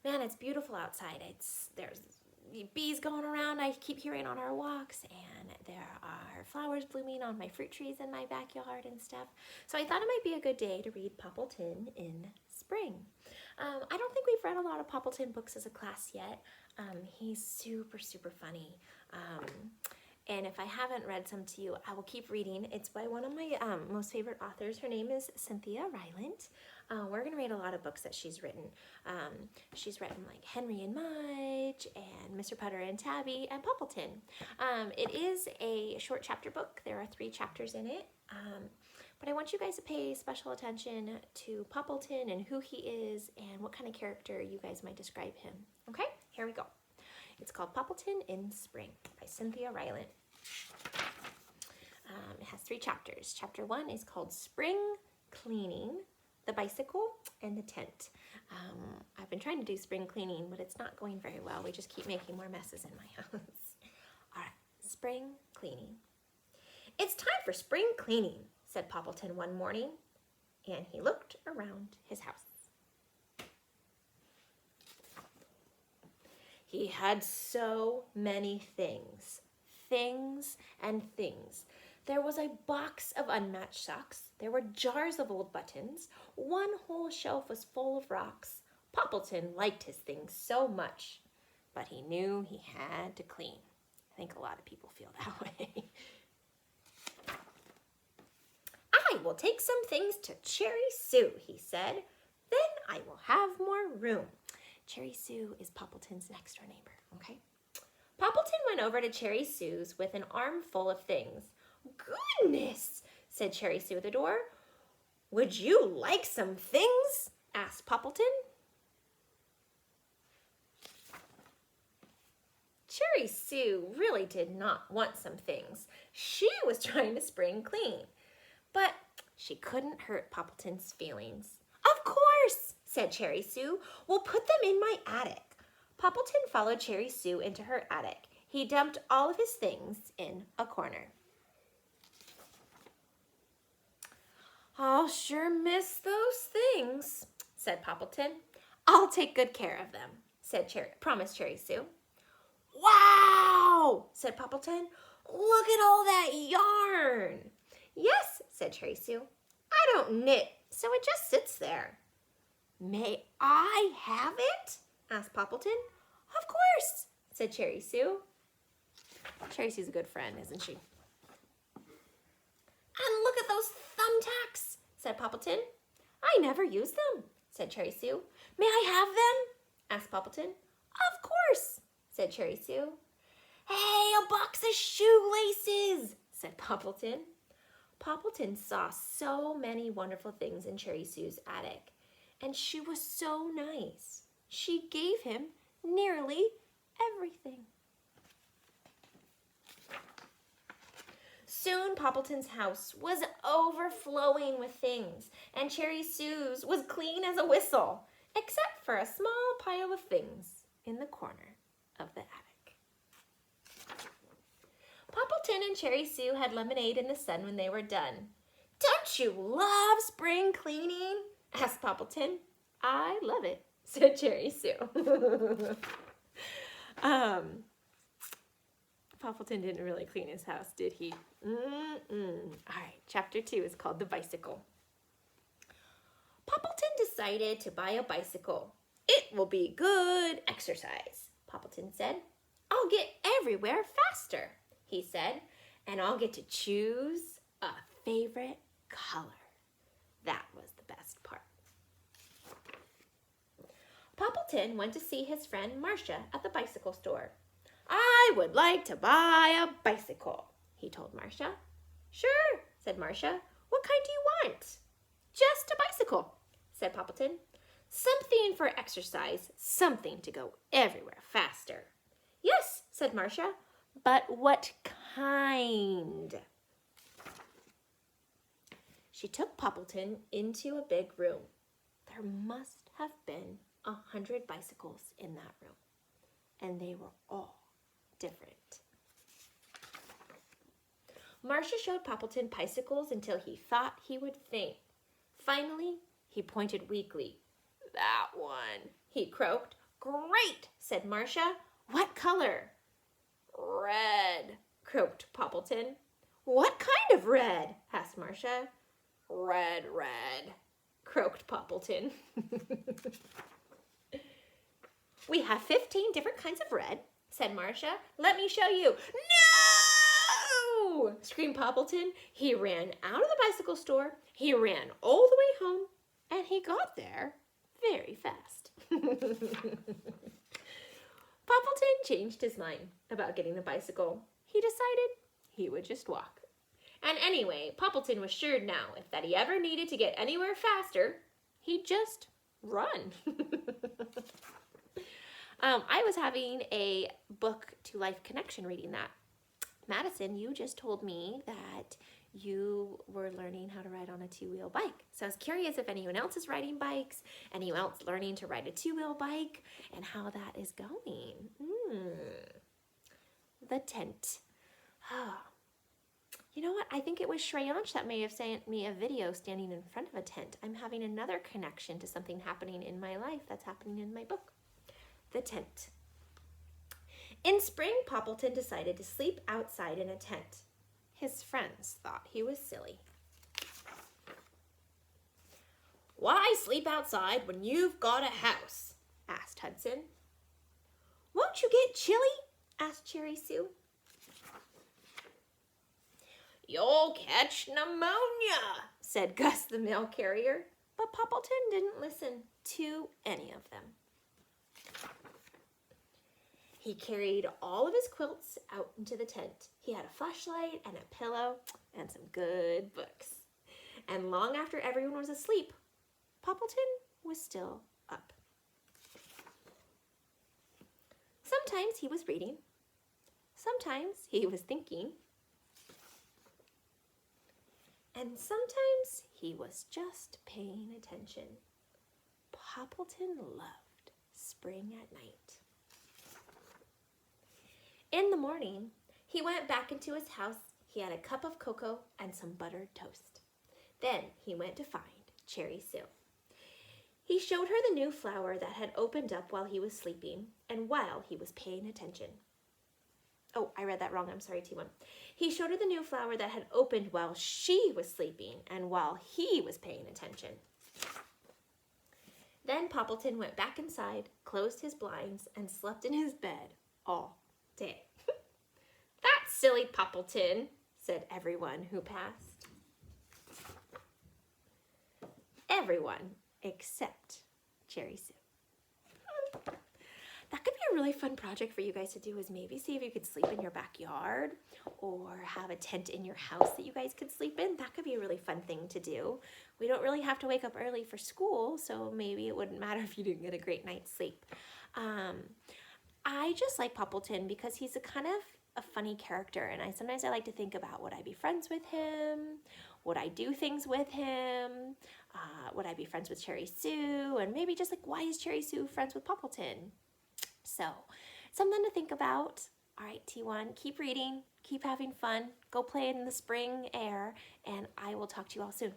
Man, it's beautiful outside. There's bees going around I keep hearing on our walks, and there are flowers blooming on my fruit trees in my backyard and stuff. So I thought it might be a good day to read Poppleton in spring. I don't think we've read a lot of Poppleton books as a class yet. He's super, super funny. And if I haven't read some to you, I will keep reading. It's by one of my most favorite authors. Her name is Cynthia Rylant. We're going to read a lot of books that she's written. She's written like Henry and Mudge and Mr. Putter and Tabby and Poppleton. It is a short chapter book. There are 3 chapters in it. But I want you guys to pay special attention to Poppleton and who he is and what kind of character you guys might describe him. Okay, here we go. It's called Poppleton in Spring by Cynthia Rylant. It has 3 chapters. Chapter 1 is called Spring Cleaning, the Bicycle, and the Tent. I've been trying to do spring cleaning, but it's not going very well. We just keep making more messes in my house. All right, spring cleaning. It's time for spring cleaning, said Poppleton one morning, and he looked around his house. He had so many things and things. There was a box of unmatched socks. There were jars of old buttons. One whole shelf was full of rocks. Poppleton liked his things so much, but he knew he had to clean. I think a lot of people feel that way. I will take some things to Cherry Sue, he said. Then I will have more room. Cherry Sue is Poppleton's next door neighbor, okay? Poppleton went over to Cherry Sue's with an armful of things. Goodness, said Cherry Sue at the door. Would you like some things? Asked Poppleton. Cherry Sue really did not want some things. She was trying to spring clean, but she couldn't hurt Poppleton's feelings. Of course, said Cherry Sue. We'll put them in my attic. Poppleton followed Cherry Sue into her attic. He dumped all of his things in a corner. I'll sure miss those things, said Poppleton. I'll take good care of them, promised Cherry Sue. Wow, said Poppleton. Look at all that yarn. Yes, said Cherry Sue. I don't knit, so it just sits there. May I have it? Asked Poppleton. Of course, said Cherry Sue. Cherry Sue's a good friend, isn't she? And look at those thumbtacks, said Poppleton. I never use them, said Cherry Sue. May I have them? Asked Poppleton. Of course, said Cherry Sue. Hey, a box of shoelaces, said Poppleton. Poppleton saw so many wonderful things in Cherry Sue's attic, and she was so nice. She gave him nearly everything. Soon Poppleton's house was overflowing with things, and Cherry Sue's was clean as a whistle, except for a small pile of things in the corner of the attic. Poppleton and Cherry Sue had lemonade in the sun when they were done. Don't you love spring cleaning? Asked Poppleton. I love it, said Cherry Sue. Poppleton didn't really clean his house, did he? All right, chapter 2 is called The Bicycle. Poppleton decided to buy a bicycle. It will be good exercise, Poppleton said. I'll get everywhere faster, he said, and I'll get to choose a favorite color. That was the best part. Poppleton went to see his friend Marcia at the bicycle store. I would like to buy a bicycle, he told Marcia. Sure, said Marcia. What kind do you want? Just a bicycle, said Poppleton. Something for exercise, something to go everywhere faster. Yes, said Marcia, but what kind? She took Poppleton into a big room. There must have been 100 bicycles in that room, and they were all different. Marcia showed Poppleton bicycles until he thought he would faint. Finally, he pointed weakly. That one, he croaked. Great, said Marcia. What color? Red, croaked Poppleton. What kind of red? Asked Marcia. Red, croaked Poppleton. We have 15 different kinds of red, said Marcia. Let me show you. No! Screamed Poppleton. He ran out of the bicycle store, he ran all the way home, and he got there very fast. Poppleton changed his mind about getting the bicycle. He decided he would just walk. And anyway, Poppleton was sure now if that he ever needed to get anywhere faster, he'd just run. I was having a book to life connection reading that. Madison, you just told me that you were learning how to ride on a two-wheel bike. So I was curious if anyone else is riding bikes, anyone else learning to ride a two-wheel bike, and how that is going. The tent. You know what? I think it was Shreyansh that may have sent me a video standing in front of a tent. I'm having another connection to something happening in my life that's happening in my book. The tent. In spring, Poppleton decided to sleep outside in a tent. His friends thought he was silly. Why sleep outside when you've got a house? Asked Hudson. Won't you get chilly? Asked Cherry Sue. You'll catch pneumonia, said Gus the mail carrier. But Poppleton didn't listen to any of them. He carried all of his quilts out into the tent. He had a flashlight and a pillow and some good books. And long after everyone was asleep, Poppleton was still up. Sometimes he was reading. Sometimes he was thinking. And sometimes he was just paying attention. Poppleton loved spring at night. In the morning, he went back into his house. He had a cup of cocoa and some buttered toast. Then he went to find Cherry Sue. He showed her the new flower that had opened up while he was sleeping and while he was paying attention. Oh, I read that wrong. I'm sorry, T1. He showed her the new flower that had opened while she was sleeping and while he was paying attention. Then Poppleton went back inside, closed his blinds, and slept in his bed all day. That's silly, Poppleton, said everyone who passed. Everyone except Cherry Sue. That could be a really fun project for you guys to do, is maybe see if you could sleep in your backyard or have a tent in your house that you guys could sleep in. That could be a really fun thing to do. We don't really have to wake up early for school, so maybe it wouldn't matter if you didn't get a great night's sleep. I just like Poppleton because he's a kind of a funny character, and sometimes I like to think about, would I be friends with him? Would I do things with him? Would I be friends with Cherry Sue? And maybe just like, why is Cherry Sue friends with Poppleton? So, something to think about. All right, T1, keep reading, keep having fun, go play in the spring air, and I will talk to you all soon.